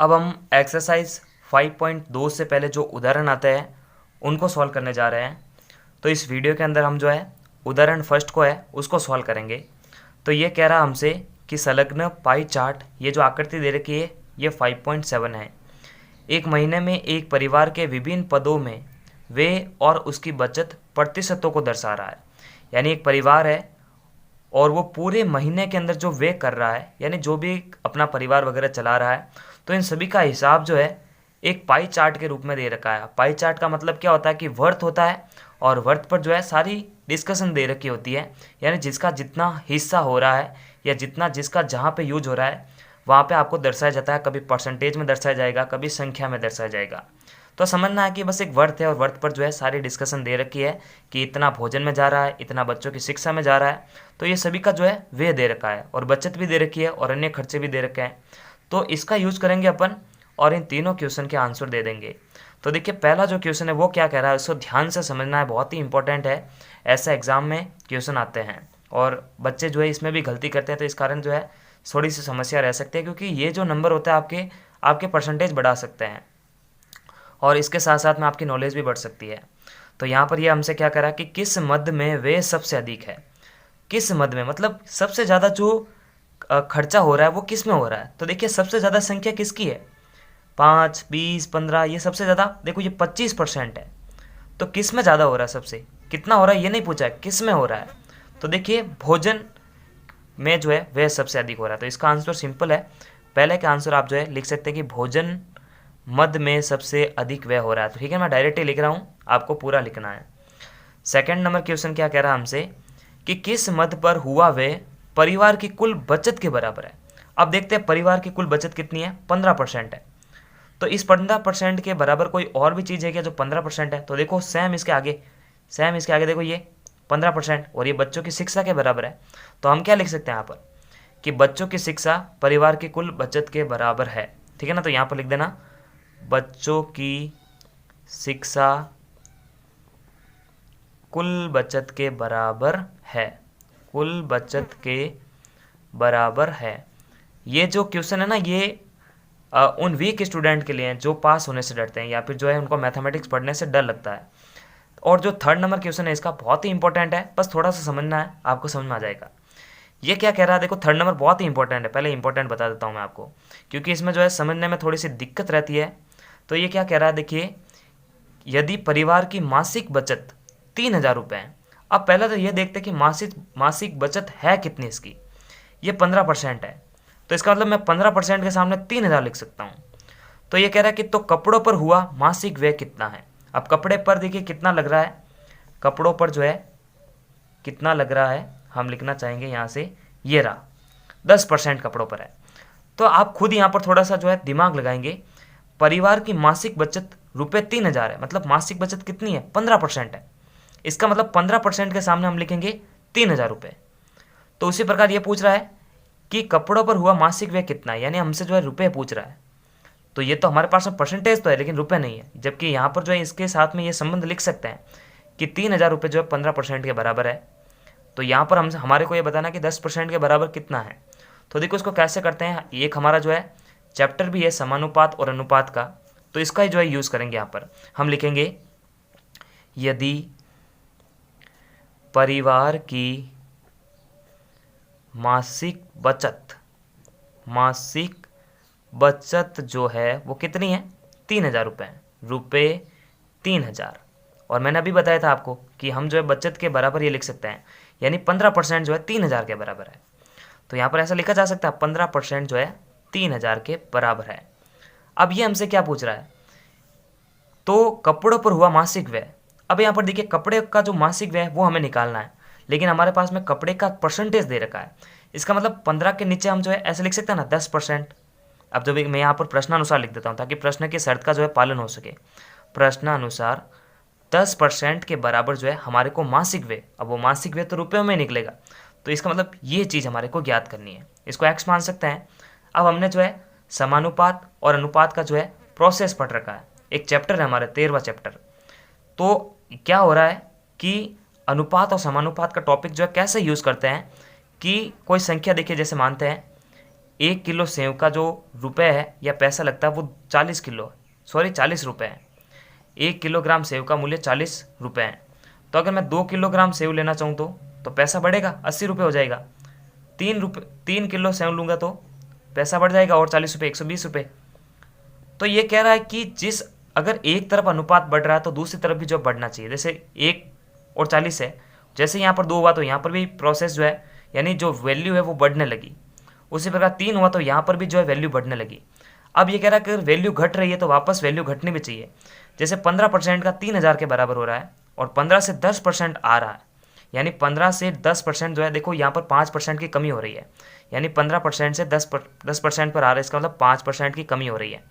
अब हम एक्सरसाइज 5.2 से पहले जो उदाहरण आते हैं उनको सॉल्व करने जा रहे हैं। तो इस वीडियो के अंदर हम जो है उदाहरण फर्स्ट को है उसको सॉल्व करेंगे। तो ये कह रहा हमसे कि संलग्न पाई चार्ट, ये जो आकृति दे रखी है ये 5.7 है। एक महीने में एक परिवार के विभिन्न पदों में व्यय और उसकी बचत प्रतिशतों को दर्शा रहा है। यानी एक परिवार है और वो पूरे महीने के अंदर जो व्यय कर रहा है, यानी जो भी अपना परिवार वगैरह चला रहा है, तो इन सभी का हिसाब जो है एक पाई चार्ट के रूप में दे रखा है। पाई चार्ट का मतलब क्या होता है कि वर्थ होता है और वर्थ पर जो है सारी डिस्कशन दे रखी होती है, यानी जिसका जितना हिस्सा हो रहा है या जितना जिसका जहाँ पे यूज हो रहा है वहाँ पे आपको दर्शाया जाता है। कभी परसेंटेज में दर्शाया जाएगा, कभी संख्या में दर्शाया जाएगा। तो समझना है कि बस एक वर्थ है और वर्थ पर जो है सारी डिस्कशन दे रखी है कि इतना भोजन में जा रहा है, इतना बच्चों की शिक्षा में जा रहा है। तो ये सभी का जो है व्यय दे रखा है और बचत भी दे रखी है और अन्य खर्चे भी दे रखे हैं। तो इसका यूज करेंगे अपन और इन तीनों क्वेश्चन के आंसर दे देंगे। तो देखिए पहला जो क्वेश्चन है वो क्या कह रहा है, उसको ध्यान से समझना है, बहुत ही इंपॉर्टेंट है। ऐसा एग्जाम में क्वेश्चन आते हैं और बच्चे जो है इसमें भी गलती करते हैं, तो इस कारण जो है थोड़ी सी समस्या रह सकती है, क्योंकि ये जो नंबर होता है आपके आपके परसेंटेज बढ़ा सकते हैं और इसके साथ साथ में आपकी नॉलेज भी बढ़ सकती है। तो यहाँ पर ये हमसे क्या करा कि किस मद में व्यय सबसे अधिक है। किस मद में मतलब सबसे ज़्यादा जो खर्चा हो रहा है वो किस में हो रहा है। तो देखिए सबसे ज़्यादा संख्या किसकी है, 5, 20, 15, ये सबसे ज़्यादा देखो ये 25% है। तो किस में ज़्यादा हो रहा है, सबसे कितना हो रहा है ये नहीं पूछा है, किस में हो रहा है। तो देखिए भोजन में जो है वह सबसे अधिक हो रहा है। तो इसका आंसर सिंपल है, पहले का आंसर आप जो है लिख सकते हैं कि भोजन मद में सबसे अधिक व्यय हो रहा है। तो ठीक है, मैं डायरेक्टली लिख रहा हूँ, आपको पूरा लिखना है। सेकंड नंबर क्वेश्चन क्या कह रहा है हमसे कि किस मद पर हुआ व्यय परिवार की कुल बचत के बराबर है। अब देखते हैं परिवार की कुल बचत कितनी है, 15% है। तो इस 15% के बराबर कोई और भी चीज़ है क्या जो 15% है। तो देखो सेम इसके आगे देखो ये 15% और ये बच्चों की शिक्षा के बराबर है। तो हम क्या लिख सकते हैं यहाँ पर कि बच्चों की शिक्षा परिवार की कुल बचत के बराबर है। ठीक है ना, तो यहाँ पर लिख देना बच्चों की शिक्षा कुल बचत के बराबर है, कुल बचत के बराबर है। ये जो क्वेश्चन है ना ये उन वीक स्टूडेंट के लिए हैं जो पास होने से डरते हैं या फिर जो है उनको मैथमेटिक्स पढ़ने से डर लगता है। और जो थर्ड नंबर क्वेश्चन है इसका बहुत ही इंपॉर्टेंट है, बस थोड़ा सा समझना है, आपको समझ में आ जाएगा। ये क्या कह रहा है, देखो थर्ड नंबर बहुत ही इंपॉर्टेंट है, पहले इंपॉर्टेंट बता देता हूँ मैं आपको, क्योंकि इसमें जो है समझने में थोड़ी सी दिक्कत रहती है। तो ये क्या कह रहा है, देखिए यदि परिवार की मासिक बचत 3,000 रुपये है। अब पहले तो ये देखते कि मासिक बचत है कितनी इसकी, ये 15% है। तो इसका मतलब मैं 15% के सामने 3,000 लिख सकता हूँ। तो ये कह रहा है कि तो कपड़ों पर हुआ मासिक व्यय कितना है। अब कपड़े पर देखिए कितना लग रहा है, कपड़ों पर जो है कितना लग रहा है हम लिखना चाहेंगे यहाँ से, ये रहा 10% कपड़ों पर है। तो आप खुद यहाँ पर थोड़ा सा जो है दिमाग लगाएंगे, परिवार की मासिक बचत रुपये 3,000 है, मतलब मासिक बचत कितनी है, 15% है। इसका मतलब 15% के सामने हम लिखेंगे 3,000 रुपये। तो उसी प्रकार ये पूछ रहा है कि कपड़ों पर हुआ मासिक व्यय कितना है, यानी हमसे जो है रुपये पूछ रहा है। तो ये तो हमारे पास में परसेंटेज तो है लेकिन रुपये नहीं है, जबकि यहाँ पर जो है इसके साथ में ये संबंध लिख सकते हैं कि 3,000 रुपये जो है 15% के बराबर है। तो यहाँ पर हम हमारे को ये बताना कि 10% के बराबर कितना है। तो देखो इसको कैसे करते हैं, एक हमारा जो है चैप्टर भी है समानुपात और अनुपात का, तो इसका ही जो है यूज़ करेंगे। यहाँ पर हम लिखेंगे यदि परिवार की मासिक बचत जो है वो कितनी है, 3,000 रुपये, रुपये 3,000। और मैंने अभी बताया था आपको कि हम जो है बचत के बराबर ये लिख सकते हैं, यानी 15% जो है 3,000 के बराबर है। तो यहाँ पर ऐसा लिखा जा सकता है 15% जो है 3,000 के बराबर है। अब ये हमसे क्या पूछ रहा है, तो कपड़ों पर हुआ मासिक व्यय। अब यहाँ पर देखिए कपड़े का जो मासिक व्यय है वो हमें निकालना है, लेकिन हमारे पास में कपड़े का परसेंटेज दे रखा है। इसका मतलब 15 के नीचे हम जो है ऐसे लिख सकते हैं ना 10%। अब जब मैं यहाँ पर प्रश्नानुसार लिख देता हूँ ताकि प्रश्न की शर्त का जो है पालन हो सके। प्रश्नानुसार 10% के बराबर जो है हमारे को मासिक व्यय, अब वो मासिक व्यय तो रुपयों में निकलेगा, तो इसका मतलब ये चीज़ हमारे को ज्ञात करनी है। इसको एक्स मान सकते हैं। अब हमने जो है समानुपात और अनुपात का जो है प्रोसेस पढ़ रखा है, एक चैप्टर है हमारे 13वां चैप्टर। तो क्या हो रहा है कि अनुपात और समानुपात का टॉपिक जो है कैसे यूज़ करते हैं कि कोई संख्या देखिए जैसे मानते हैं 1 किलो सेव का जो रुपए है या पैसा लगता है वो 40 रुपए है। 1 किलोग्राम सेव का मूल्य 40 रुपए है। तो अगर मैं 2 किलोग्राम सेव लेना चाहूँ तो पैसा बढ़ेगा, 80 रुपये हो जाएगा। 3 किलो सेव लूँगा तो पैसा बढ़ जाएगा और 40 रुपये, 120 रुपये। तो ये कह रहा है कि अगर एक तरफ अनुपात बढ़ रहा है तो दूसरी तरफ भी जो बढ़ना चाहिए। जैसे 1 और 40 है, जैसे यहाँ पर 2 हुआ तो यहाँ पर भी प्रोसेस जो है यानी जो वैल्यू है वो बढ़ने लगी। उसी प्रकार 3 हुआ तो यहाँ पर भी जो है वैल्यू बढ़ने लगी। अब ये कह रहा है कि अगर वैल्यू घट रही है तो वापस वैल्यू घटनी भी चाहिए। जैसे 15% का 3000 के बराबर हो रहा है और 15 से 10% आ रहा है, यानी 15 से 10% जो है, देखो यहाँ पर 5% की कमी हो रही है, यानी 15% से 10% पर आ रहा है, इसका मतलब 5% की कमी हो रही है।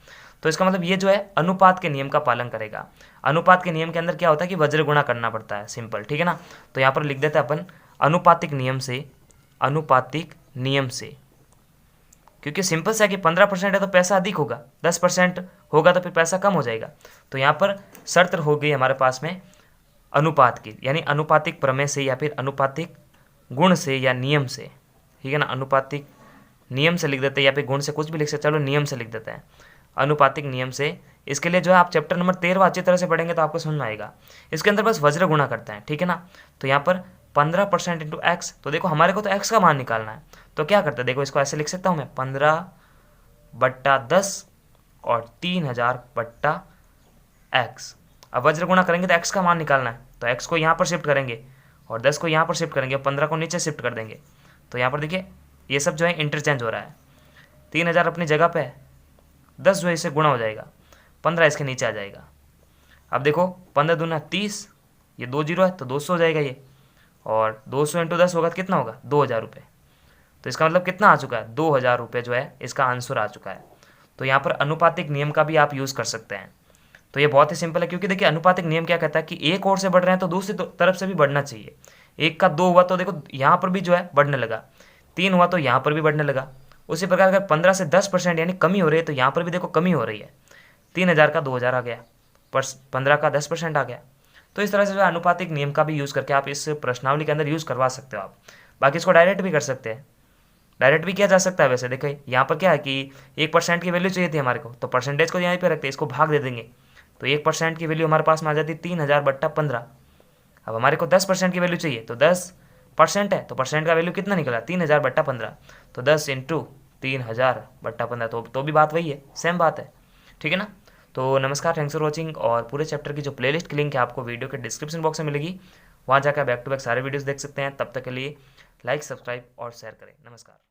तो इसका मतलब ये जो है अनुपात के नियम का पालन करेगा। अनुपात के नियम के अंदर क्या होता है कि वज्र गुणा करना पड़ता है, सिंपल, ठीक है ना। तो यहाँ पर लिख देते हैं अपन अनुपातिक नियम से, क्योंकि सिंपल सा है कि 15% है तो पैसा अधिक होगा, 10% होगा तो फिर पैसा कम हो जाएगा। तो यहाँ पर शर्त हो गई हमारे पास में अनुपात की, यानी अनुपातिक प्रमेय से या फिर अनुपातिक गुण से या नियम से, ठीक है ना। अनुपातिक नियम से लिख देते हैं या फिर गुण से, कुछ भी लिख सकते, चलो नियम से लिख देते हैं, अनुपातिक नियम से। इसके लिए जो है आप चैप्टर नंबर 13 अच्छी तरह से पढ़ेंगे तो आपको समझ में आएगा। इसके अंदर बस वज्र गुणा करते हैं, ठीक है ना। तो यहाँ पर 15% इंटू एक्स, तो देखो हमारे को तो एक्स का मान निकालना है, तो क्या करते हैं, देखो इसको ऐसे लिख सकता हूँ मैं, 15/10 और 3000/x। अब वज्र गुणा करेंगे तो एक्स का मान निकालना है, तो एक्स को यहाँ पर शिफ्ट करेंगे और 10 को यहाँ पर शिफ्ट करेंगे, 15 को नीचे शिफ्ट कर देंगे। तो यहाँ पर देखिए ये सब जो है इंटरचेंज हो रहा है। 3000 अपनी जगह पे है, 10 जो है इससे गुणा हो जाएगा, 15 इसके नीचे आ जाएगा। अब देखो 15 दूना 30, ये 2 जीरो है तो 200 हो जाएगा ये, और 200 इंटू 10 होगा तो कितना होगा, 2000 रुपये। तो इसका मतलब कितना आ चुका है, 2000 रुपये जो है इसका आंसर आ चुका है। तो यहाँ पर अनुपातिक नियम का भी आप यूज़ कर सकते हैं। तो ये बहुत ही सिंपल है, क्योंकि देखिए अनुपातिक नियम क्या कहता है कि एक ओर से बढ़ रहे हैं तो दूसरी तरफ से भी बढ़ना चाहिए। 1 का 2 हुआ तो देखो यहाँ पर भी जो है बढ़ने लगा, 3 हुआ तो यहाँ पर भी बढ़ने लगा। उसी प्रकार अगर 15 से 10% यानी कमी हो रही है तो यहाँ पर भी देखो कमी हो रही है। 3000 का 2000 आ गया, पर 15 का 10% आ गया। तो इस तरह से जो है अनुपातिक नियम का भी यूज़ करके आप इस प्रश्नावली के अंदर यूज़ करवा सकते हो आप। बाकी इसको डायरेक्ट भी कर सकते हैं, डायरेक्ट भी किया जा सकता है। वैसे देखिए यहाँ पर क्या है कि 1% की वैल्यू चाहिए थी हमारे को, तो परसेंटेज को यहाँ पे रखते हैं, इसको भाग दे देंगे, तो 1% की वैल्यू हमारे पास में आ जाती है 3000/15। अब हमारे को 10% की वैल्यू चाहिए, तो 10% है तो परसेंट का वैल्यू कितना निकला, 3000/15। तो 10 इंटू 3000/15, तो भी बात वही है, सेम बात है, ठीक है ना। तो नमस्कार, थैंक्स फॉर वॉचिंग। और पूरे चैप्टर की जो प्लेलिस्ट की लिंक है आपको वीडियो के डिस्क्रिप्शन बॉक्स में मिलेगी, वहाँ जाकर बैक टू बैक सारे वीडियोस देख सकते हैं। तब तक के लिए लाइक, सब्सक्राइब और शेयर करें। नमस्कार।